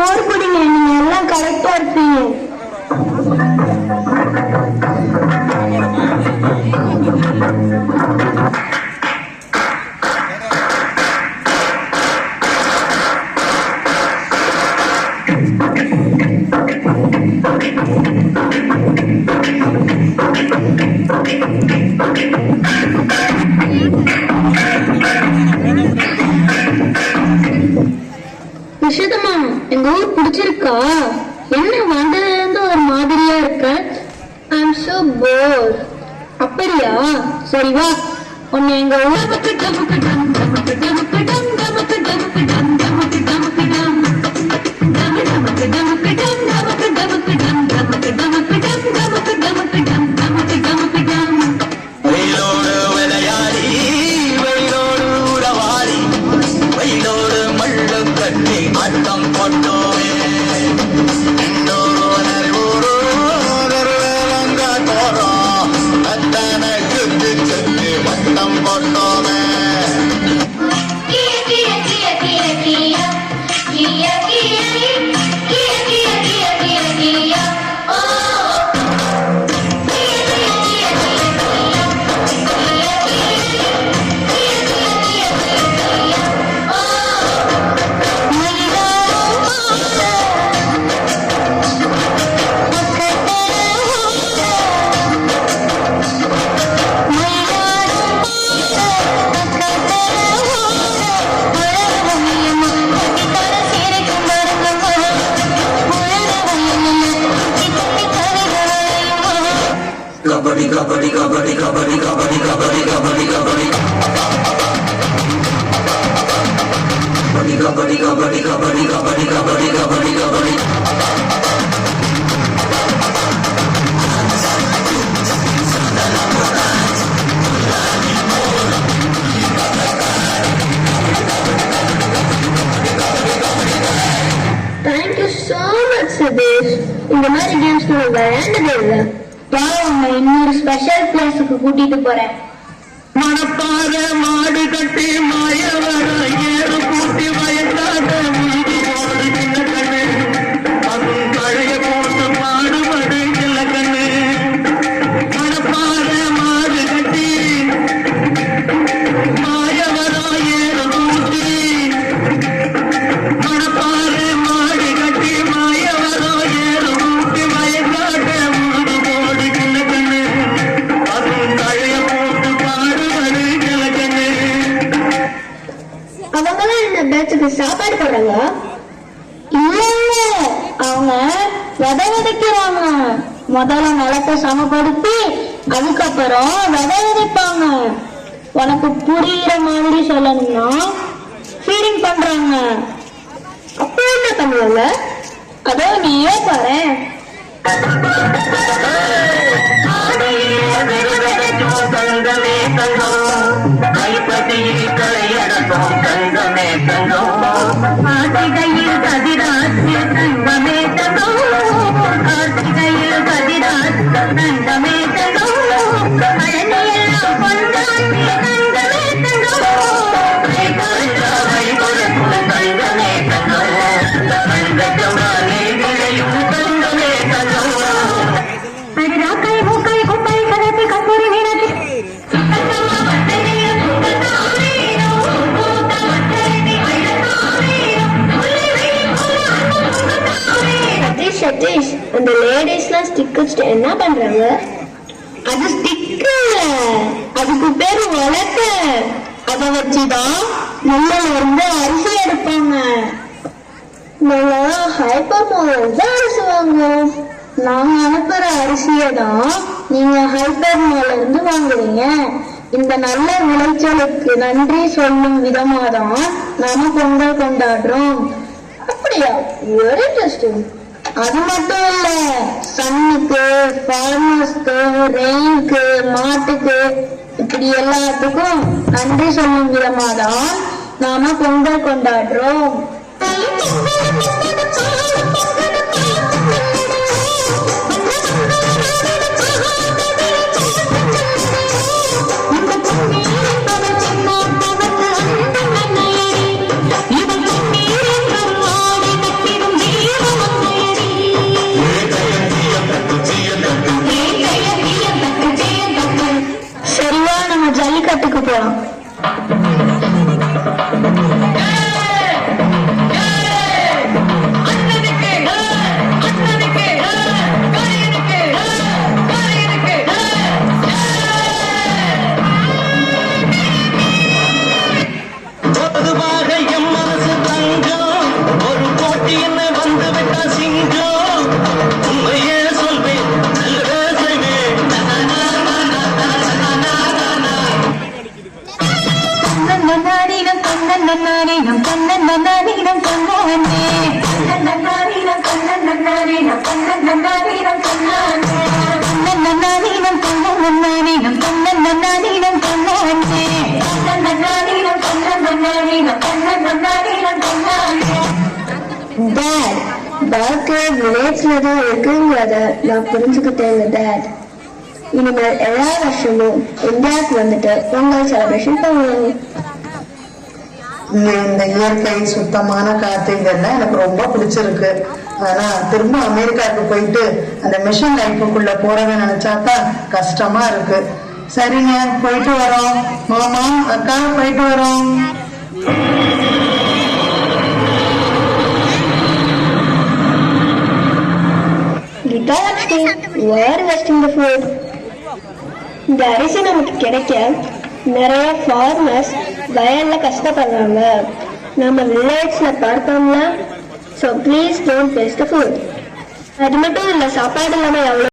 மோர் குடிங்க, நீங்க எல்லாம் கரெக்டா இருப்பீங்க. விஷதமா, எங்க ஊர் பிடிச்சிருக்கா? என்ன வந்ததுல இருந்து ஒரு மாதிரியா இருக்க? ஐம் சோ போர். அப்படியா? சரி வா, உன்னை எங்க ஊர் kabaddi kabaddi kabaddi kabaddi kabaddi kabaddi kabaddi kabaddi kabaddi kabaddi kabaddi kabaddi kabaddi kabaddi kabaddi Thank you so much, Siddhesh. இந்த மாதிரி கேம்ஸ் நான் விளையாண்டதே இல்லை. இன்னொரு ஸ்பெஷல் பிளேஸுக்கு கூட்டிட்டு போறேன். மணப்பாற மாடு கட்டி மாயவர ஏறு கூட்டி வயசாக பழைய போட்டு பாடுபடு கிழக்கண்ணு. மணப்பாற மாடு கட்டி மாயவர ஏறு கூட்டி மணப்பாற மாடு கட்டி மாயவர ஏறு கூட்டி வயசாக சாப்பாடு போடுறாங்க. இல்ல, அவங்க விதை விதைக்கிறாங்க. முதல்ல நிலத்தை சமப்படுத்தி அதுக்கப்புறம் விதை விதைப்பாங்க. உனக்கு புரியுற மாதிரி சொல்லணும்னா ஃபீடிங் பண்றாங்க. அப்ப என்ன பண்ணுவல? அதோ நீயே பாரு. கைப்பற்றியில் கலையடக்கும் தங்கமே தங்கம், ஆசிகையில் கதிராட்சி தங்கமே தங்கம், ஆசிகையில் கதிராட்சி தங்கமே தங்கம், பழனியெல்லாம் பொன்னாட்சி தங்கமே தங்கம், தங்கமே தங்கம், தங்கச்சவாலே விளையும் தங்கமே தங்கம். ராக்கை மூக்கை குப்பை கரைத்து கப்பூரி மீனாட்சி சதீஷ், அந்த லேடிஸ்லாம் ஸ்டிக் வச்சுட்டு என்ன பண்றாங்க? அது ஸ்டிக், அதுக்கு பேரு வழக்க. அதை வச்சுதான் நெல்ல இருந்து அரிசி எடுப்பாங்க. நாங்க ஹைப்பர் மால் தான் அரிசி வாங்குவோம். நாங்க அனுப்புற அரிசியை தான் நீங்க ஹைப்பர் மால்ல இருந்து வாங்குறீங்க. இந்த நல்ல விளைச்சலுக்கு நன்றி சொல்லும் விதமா தான் நாம பொங்கல் கொண்டாடுறோம். அப்படியா? Very interesting. அது மட்டும் இல்ல, சன்னுக்கு, ஃபார்மர்ஸ்க்கு, ரெயினுக்கு, மாட்டுக்கு, இப்படி எல்லாத்துக்கும் நன்றி சொல்லும் விதமாதான் நாம பொங்கல் கொண்டாடுறோம். வாழ்க்கை வில்லேஜ்ல தான் இருக்குங்கிறத நான் புரிஞ்சுக்கிட்டேங்க டேட். இனிமேல் எல்லா வருஷமும் இந்தியாவுக்கு வந்துட்டு பொங்கல் செலிப்ரேஷன் பண்ணுவோம். இந்த இயற்கை சுத்தமான காத்து இதெல்லாம் எனக்கு ரொம்ப பிடிச்சிருக்கு. ஆனா திரும்ப அமெரிக்காவுக்கு போயிட்டு அந்த மிஷன் லைஃபுக்குள்ள போறத நினைச்சாதான் கஷ்டமா இருக்கு. சரிங்க, போயிட்டு வரோம். மாமா அக்கா போயிட்டு வரோம். கீதாலட்சுமி, வேர் வெஸ்டிங் த ஃபுட். இந்த அரிசி நமக்கு கிடைக்க நிறைய ஃபார்மர்ஸ் வயல்ல கஷ்டப்படுறாங்க. நம்ம வில்லேஜ்ல பார்த்தோம்னா, so please don't waste the food. அது மட்டும் இல்லை, சாப்பாடு இல்லாமல் எவ்வளோ